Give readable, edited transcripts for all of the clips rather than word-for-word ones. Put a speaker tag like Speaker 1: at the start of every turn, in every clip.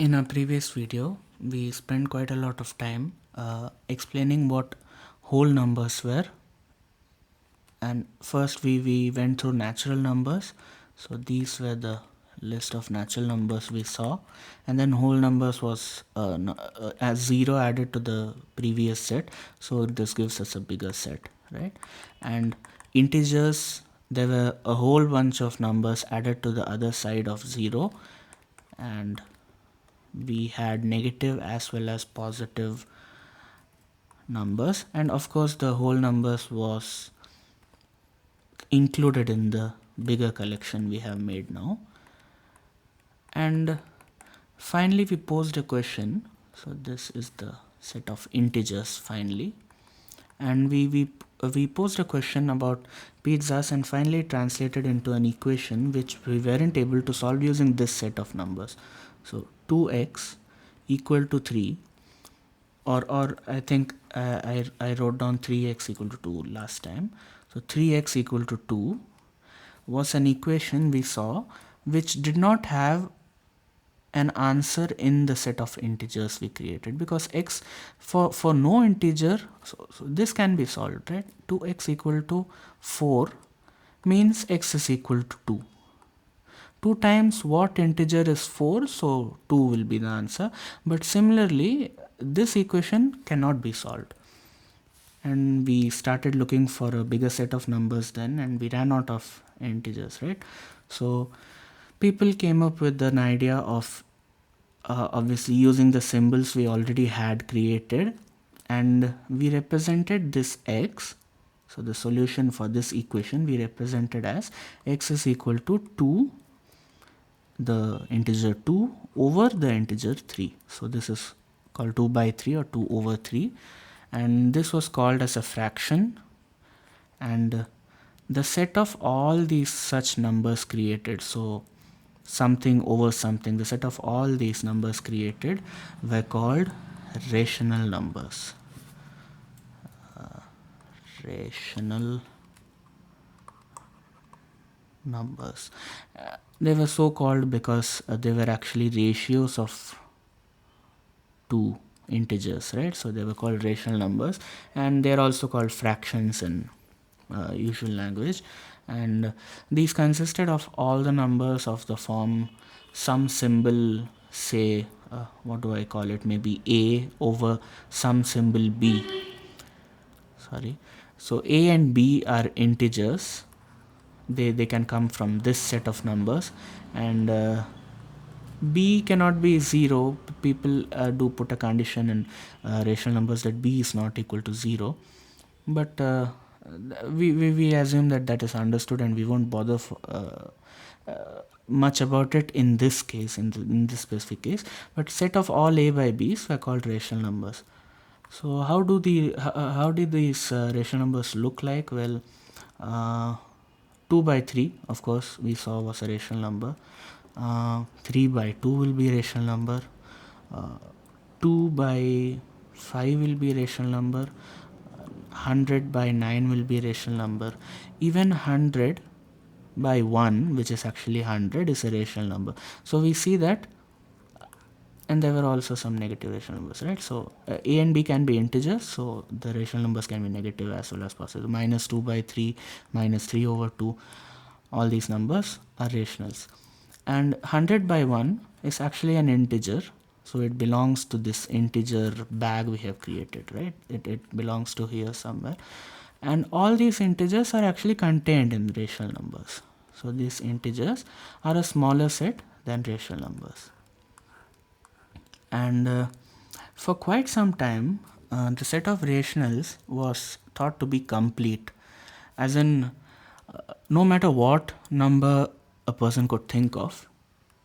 Speaker 1: In our previous video, we spent quite a lot of time explaining what whole numbers were. And first we went through natural numbers. So these were the list of natural numbers we saw. And then whole numbers was as 0 added to the previous set. So this gives us a bigger set, right? And integers, there were a whole bunch of numbers added to the other side of 0. And we had negative as well as positive numbers, and of course the whole numbers was included in the bigger collection we have made now. And finally we posed a question. So this is the set of integers finally, and we posed a question about pizzas and finally translated into an equation which we weren't able to solve using this set of numbers. So 2x equal to 3, or I think I wrote down 3x equal to 2 last time. So 3x equal to 2 was an equation we saw which did not have an answer in the set of integers we created, because x for no integer, so this can be solved, right? 2x equal to 4 means x is equal to 2. 2 times what integer is 4, so 2 will be the answer. But similarly, this equation cannot be solved. And we started looking for a bigger set of numbers then, and we ran out of integers, right? So people came up with an idea of obviously using the symbols we already had created, and we represented this x. So the solution for this equation we represented as x is equal to 2, the integer 2 over the integer 3. So this is called 2 by 3 or 2 over 3, and this was called as a fraction. And the set of all these such numbers created, so something over something, the set of all these numbers created were called rational numbers. Rational numbers. They were so called because they were actually ratios of two integers, right? So they were called rational numbers, and they're also called fractions in usual language. And these consisted of all the numbers of the form some symbol, say what do I call it, maybe a over some symbol b. Sorry, so a and b are integers. They can come from this set of numbers, and b cannot be 0. People do put a condition in rational numbers that b is not equal to 0, but we assume that that is understood, and we won't bother much about it in this case, in this specific case. But set of all a by b's were called rational numbers. So how did these rational numbers look like? Well, 2 by 3, of course, we saw was a rational number. 3 by 2 will be a rational number. 2 by 5 will be a rational number. 100 by 9 will be a rational number. Even 100 by 1, which is actually 100, is a rational number. So we see that, and there were also some negative rational numbers, right? So a and b can be integers, so the rational numbers can be negative as well as positive. Minus 2 by 3, minus 3 over 2, all these numbers are rationals. And 100 by 1 is actually an integer, so it belongs to this integer bag we have created, right? It belongs to here somewhere. And all these integers are actually contained in rational numbers. So these integers are a smaller set than rational numbers. And for quite some time, the set of rationals was thought to be complete, as in no matter what number a person could think of,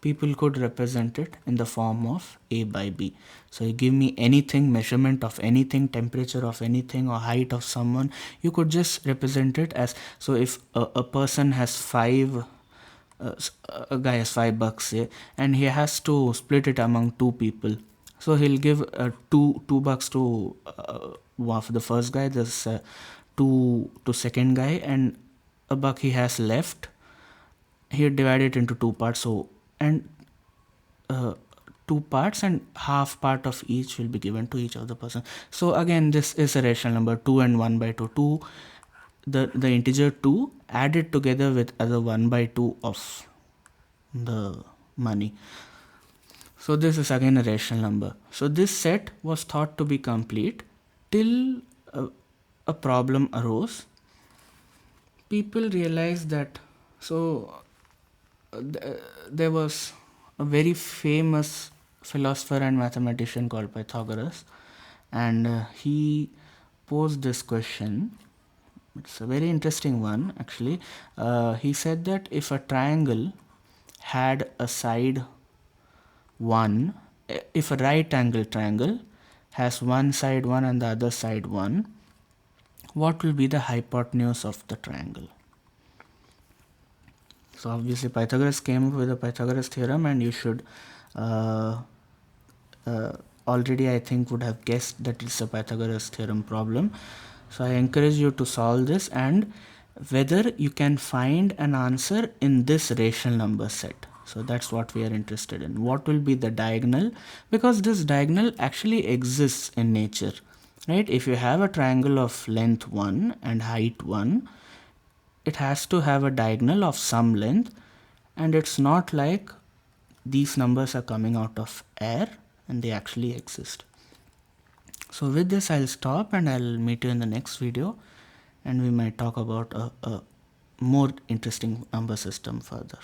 Speaker 1: people could represent it in the form of a by b. So you give me anything, measurement of anything, temperature of anything, or height of someone, you could just represent it as, so if a person has a guy has $5, say, and he has to split it among two people, so he'll give $2 to one of the first guy, there's two to second guy, and a buck he has left, he divide it into two parts. So, and two parts and half part of each will be given to each of the person. So again, this is a rational number 2 and 1 by 2. 2, the integer 2 added together with other 1 by 2 of the money. So this is again a rational number. So this set was thought to be complete till a problem arose. People realized that, there was a very famous philosopher and mathematician called Pythagoras, and he posed this question. It's a very interesting one actually. He said that if a triangle had a side 1, if a right angle triangle has one side 1 and the other side 1, what will be the hypotenuse of the triangle? So obviously Pythagoras came up with the Pythagoras theorem, and you should already, I think, would have guessed that it's a Pythagoras theorem problem. So I encourage you to solve this, and whether you can find an answer in this rational number set. So that's what we are interested in. What will be the diagonal? Because this diagonal actually exists in nature, right? If you have a triangle of length 1 and height 1, it has to have a diagonal of some length, and it's not like these numbers are coming out of air, and they actually exist. So with this I'll stop, and I'll meet you in the next video, and we might talk about a more interesting number system further.